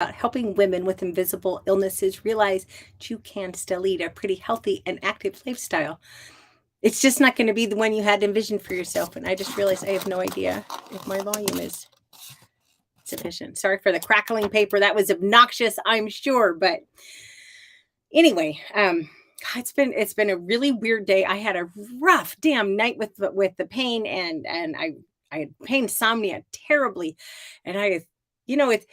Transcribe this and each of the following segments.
about helping women with invisible illnesses realize that you can still lead a pretty healthy and active lifestyle. It's just not going to be the one you had envisioned for yourself. And I just realized I have no idea if my volume is sufficient. Sorry for the crackling paper. That was obnoxious, I'm sure. But anyway, it's been a really weird day. I had a rough damn night with the pain, and I had pain insomnia terribly, and it's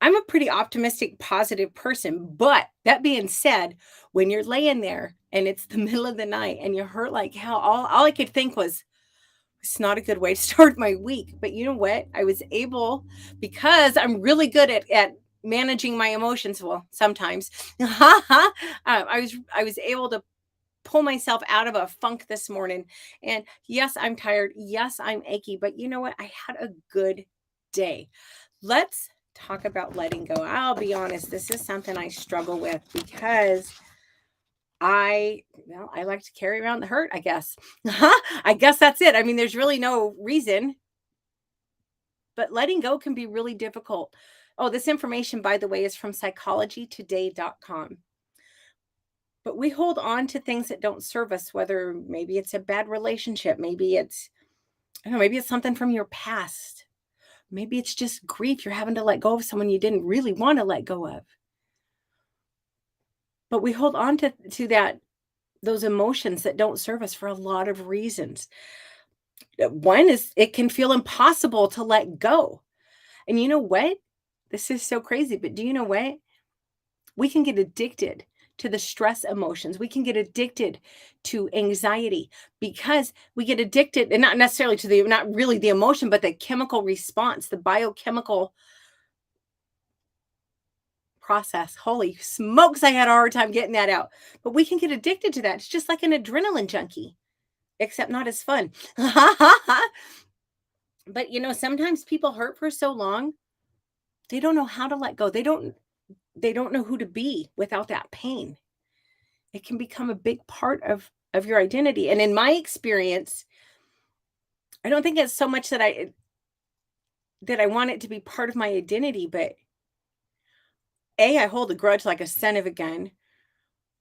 I'm a pretty optimistic, positive person. But that being said, when you're laying there and it's the middle of the night and you hurt like hell, all I could think was, it's not a good way to start my week. But you know what? I was able, because I'm really good at managing my emotions. Well, sometimes I was able to pull myself out of a funk this morning. And yes, I'm tired. Yes, I'm achy. But you know what? I had a good day. Let's talk about letting go. I'll be honest, this is something I struggle with because I like to carry around the hurt, I guess. I guess that's it. I mean, there's really no reason, but letting go can be really difficult. Oh, this information, by the way, is from psychologytoday.com. But we hold on to things that don't serve us, whether maybe it's a bad relationship, maybe I don't know, maybe it's something from your past. Maybe it's just grief. You're having to let go of someone you didn't really want to let go of. But we hold on to those emotions that don't serve us for a lot of reasons. One is it can feel impossible to let go. And you know what? This is so crazy, but do you know what? We can get addicted to the stress emotions. We can get addicted to anxiety because we get addicted, and not necessarily to not really the emotion, but the chemical response, the biochemical process. Holy smokes, I had a hard time getting that out. But we can get addicted to that. It's just like an adrenaline junkie, except not as fun. But sometimes people hurt for so long, they don't know how to let go. They don't know who to be without that pain. It can become a big part of your identity. And in my experience, I don't think it's so much that I want it to be part of my identity, but I hold a grudge like a son of a gun.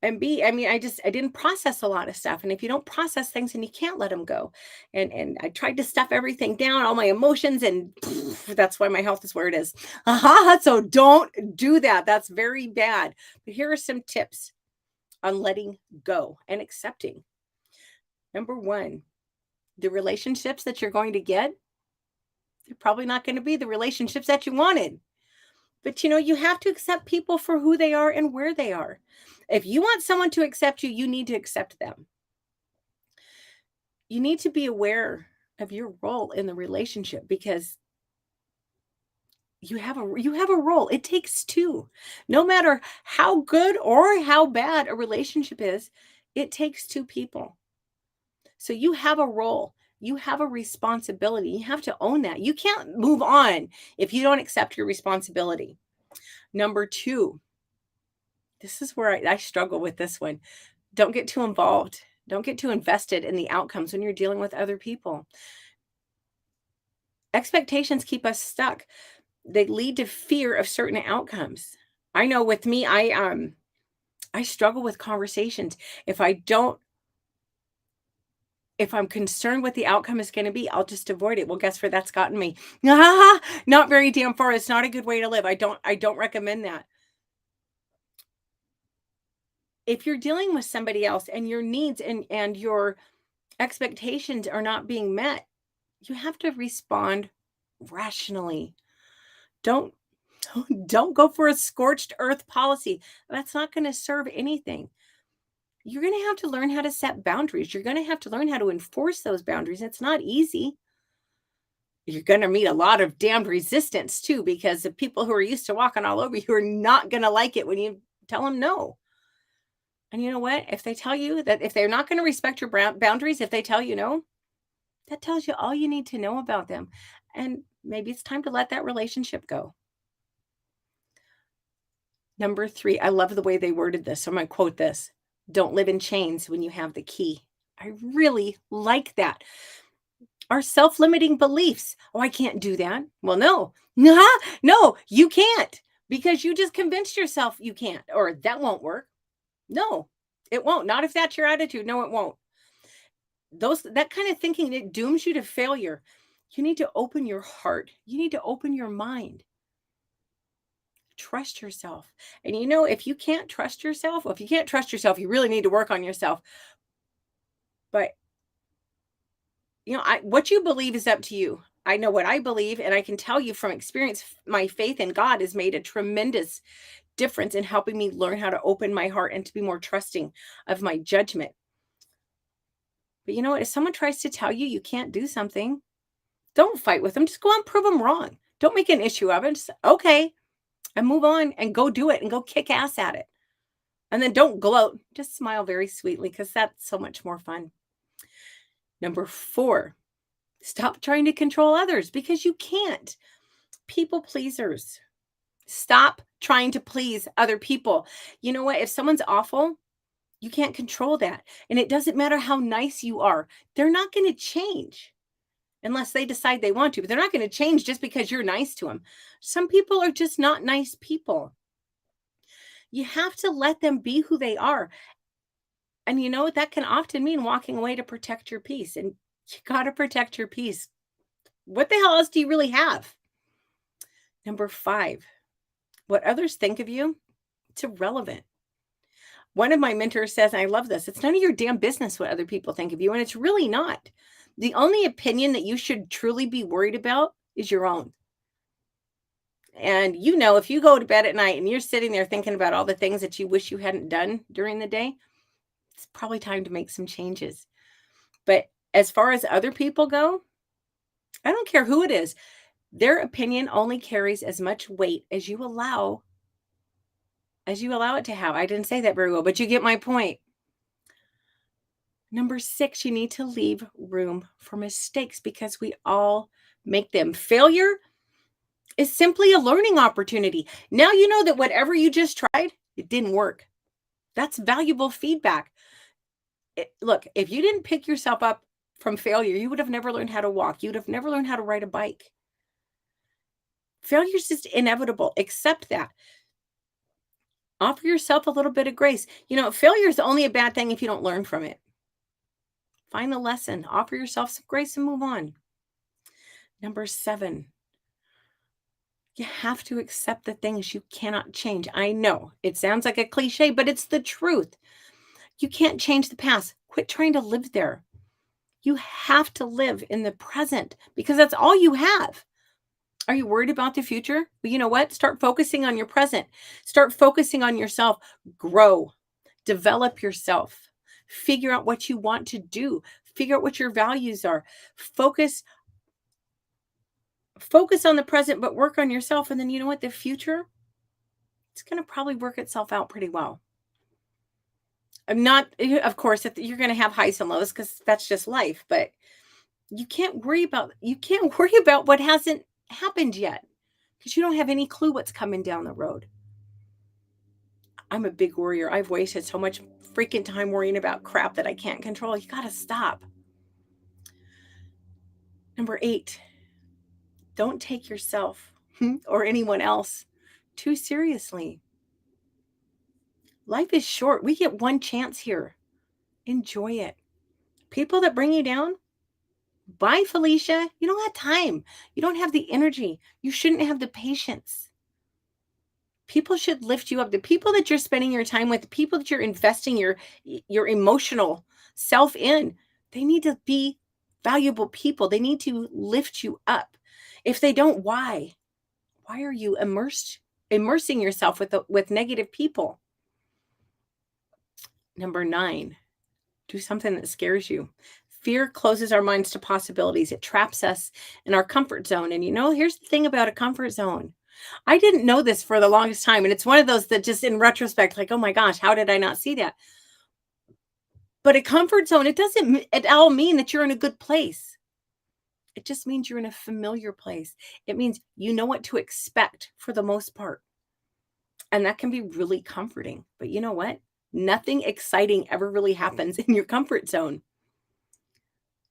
And B, I mean, I didn't process a lot of stuff. And if you don't process things, then you can't let them go. And I tried to stuff everything down, all my emotions, and that's why my health is where it is. So don't do that. That's very bad. But here are some tips on letting go and accepting. Number one, the relationships that you're going to get, they're probably not going to be the relationships that you wanted. But you have to accept people for who they are and where they are. If you want someone to accept you, you need to accept them. You need to be aware of your role in the relationship because you have a role. It takes two. No matter how good or how bad a relationship is, it takes two people. So you have a role. You have a responsibility. You have to own that. You can't move on if you don't accept your responsibility. Number two, this is where I struggle with this one. Don't get too involved. Don't get too invested in the outcomes when you're dealing with other people. Expectations keep us stuck. They lead to fear of certain outcomes. I know with me, I struggle with conversations. If I'm concerned what the outcome is going to be, I'll just avoid it. Well, guess where that's gotten me? Not very damn far. It's not a good way to live. I don't recommend that. If you're dealing with somebody else and your needs and your expectations are not being met, you have to respond rationally. Don't don't go for a scorched earth policy. That's not going to serve anything. You're going to have to learn how to set boundaries. You're going to have to learn how to enforce those boundaries. It's not easy. You're going to meet a lot of damned resistance too, because the people who are used to walking all over you are not going to like it when you tell them no. And you know what? If they tell you that, if they're not going to respect your boundaries, if they tell you no, that tells you all you need to know about them. And maybe it's time to let that relationship go. Number three, I love the way they worded this. So I'm going to quote this: don't live in chains when you have the key. I really like that. Our self-limiting beliefs. Oh, I can't do that. Well, no. Nah, no, you can't because you just convinced yourself you can't or that won't work. No, it won't. Not if that's your attitude. No, it won't. That kind of thinking, it dooms you to failure. You need to open your heart. You need to open your mind. Trust yourself. And if you can't trust yourself, well, if you can't trust yourself, you really need to work on yourself. But what you believe is up to you. I know what I believe, and I can tell you from experience, my faith in God has made a tremendous difference in helping me learn how to open my heart and to be more trusting of my judgment. But you know what? If someone tries to tell you you can't do something, don't fight with them. Just go on, prove them wrong. Don't make an issue of it. Just, okay, and move on and go do it and go kick ass at it. And then don't gloat. Just smile very sweetly because that's so much more fun. Number 4, stop trying to control others because you can't. People pleasers. Stop trying to please other people. You know what? If someone's awful, you can't control that. And it doesn't matter how nice you are. They're not going to change unless they decide they want to. But they're not going to change just because you're nice to them. Some people are just not nice people. You have to let them be who they are. And that can often mean walking away to protect your peace. And you got to protect your peace. What the hell else do you really have? Number 5, what others think of you, it's irrelevant. One of my mentors says, and I love this, it's none of your damn business what other people think of you. And it's really not. The only opinion that you should truly be worried about is your own. And if you go to bed at night and you're sitting there thinking about all the things that you wish you hadn't done during the day, it's probably time to make some changes. But as far as other people go, I don't care who it is. Their opinion only carries as much weight as you allow it to have. I didn't say that very well, but you get my point. Number 6, you need to leave room for mistakes because we all make them. Failure is simply a learning opportunity. Now you know that whatever you just tried, it didn't work. That's valuable feedback. Look, if you didn't pick yourself up from failure, you would have never learned how to walk. You'd have never learned how to ride a bike. Failure is just inevitable. Accept that. Offer yourself a little bit of grace. Failure is only a bad thing if you don't learn from it. Find the lesson. Offer yourself some grace and move on. Number 7, you have to accept the things you cannot change. I know it sounds like a cliche, but it's the truth. You can't change the past. Quit trying to live there. You have to live in the present because that's all you have. Are you worried about the future? Well, you know what? Start focusing on your present. Start focusing on yourself. Grow. Develop yourself. Figure out what you want to do. Figure out what your values are. Focus on the present, but work on yourself. And then you know what? The future, it's going to probably work itself out pretty well. I'm not, of course, you're going to have highs and lows because that's just life, but you can't worry about what hasn't happened yet because you don't have any clue what's coming down the road. I'm a big worrier. I've wasted so much freaking time worrying about crap that I can't control. You got to stop. Number 8, don't take yourself or anyone else too seriously. Life is short. We get one chance here. Enjoy it. People that bring you down, bye, Felicia. You don't have time. You don't have the energy. You shouldn't have the patience. People should lift you up. The people that you're spending your time with, the people that you're investing your emotional self in, they need to be valuable people. They need to lift you up. If they don't, why? Why are you immersing yourself with negative people? Number 9, do something that scares you. Fear closes our minds to possibilities. It traps us in our comfort zone. And here's the thing about a comfort zone. I didn't know this for the longest time. And it's one of those that just in retrospect, like, oh my gosh, how did I not see that? But a comfort zone, it doesn't at all mean that you're in a good place. It just means you're in a familiar place. It means you know what to expect for the most part. And that can be really comforting. But you know what? Nothing exciting ever really happens in your comfort zone.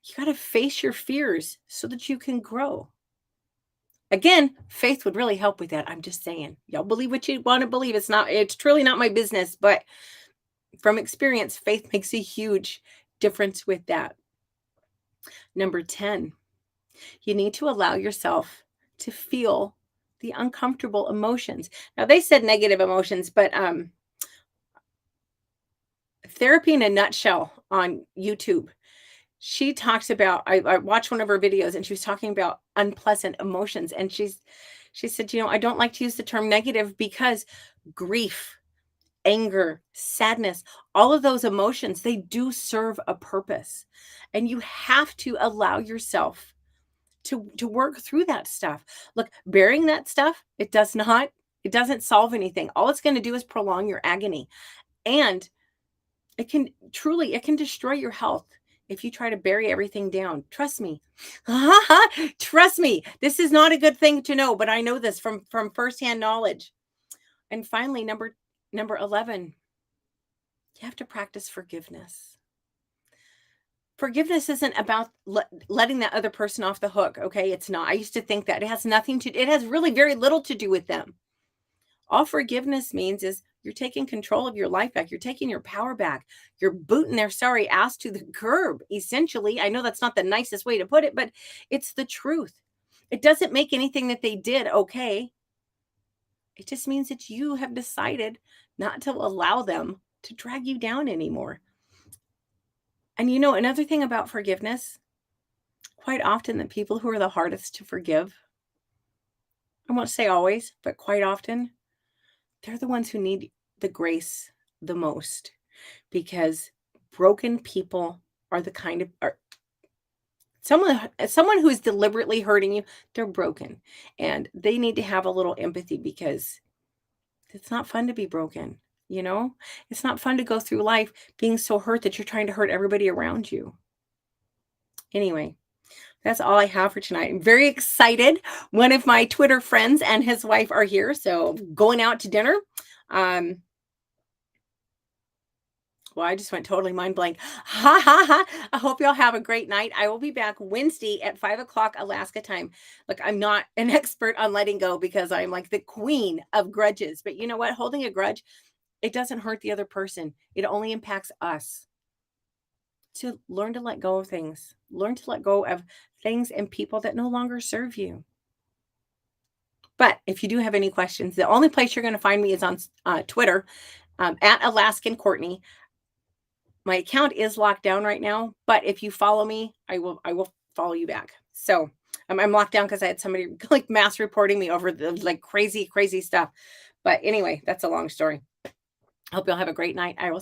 You got to face your fears so that you can grow. Again, faith would really help with that. I'm just saying. Y'all believe what you want to believe. It's truly not my business, but from experience, faith makes a huge difference with that. Number 10, you need to allow yourself to feel the uncomfortable emotions. Now, they said negative emotions, but Therapy in a Nutshell on YouTube, she talks about, I watched one of her videos and she was talking about unpleasant emotions. And she said, I don't like to use the term negative because grief, anger, sadness, all of those emotions, they do serve a purpose. And you have to allow yourself to work through that stuff. Look, burying that stuff, it doesn't solve anything. All it's going to do is prolong your agony. And it can destroy your health if you try to bury everything down. Trust me. Trust me. This is not a good thing to know, but I know this from firsthand knowledge. And finally, number 11, you have to practice forgiveness. Forgiveness isn't about letting that other person off the hook, okay? It's not. I used to think that it has really very little to do with them. All forgiveness means is you're taking control of your life back. You're taking your power back. You're booting their sorry ass to the curb, essentially. I know that's not the nicest way to put it, but it's the truth. It doesn't make anything that they did okay. It just means that you have decided not to allow them to drag you down anymore. And another thing about forgiveness, quite often the people who are the hardest to forgive, I won't say always, but quite often, they're the ones who need the grace the most, because broken people are the kind of are someone who is deliberately hurting you, they're broken, and they need to have a little empathy because it's not fun to be broken, you know? It's not fun to go through life being so hurt that you're trying to hurt everybody around you. Anyway, that's all I have for tonight. I'm very excited. One of my Twitter friends and his wife are here, so going out to dinner. Well, I just went totally mind blank. Ha ha ha. I hope y'all have a great night. I will be back Wednesday at 5 o'clock Alaska time. Look, I'm not an expert on letting go because I'm like the queen of grudges. But you know what? Holding a grudge, it doesn't hurt the other person. It only impacts us. To learn to let go of things. Learn to let go of things and people that no longer serve you. But if you do have any questions, the only place you're going to find me is on Twitter at Alaskan Courtney. My account is locked down right now, but if you follow me, I will follow you back. So I'm locked down because I had somebody like mass reporting me over the like crazy stuff. But anyway, that's a long story. Hope you'll have a great night. I will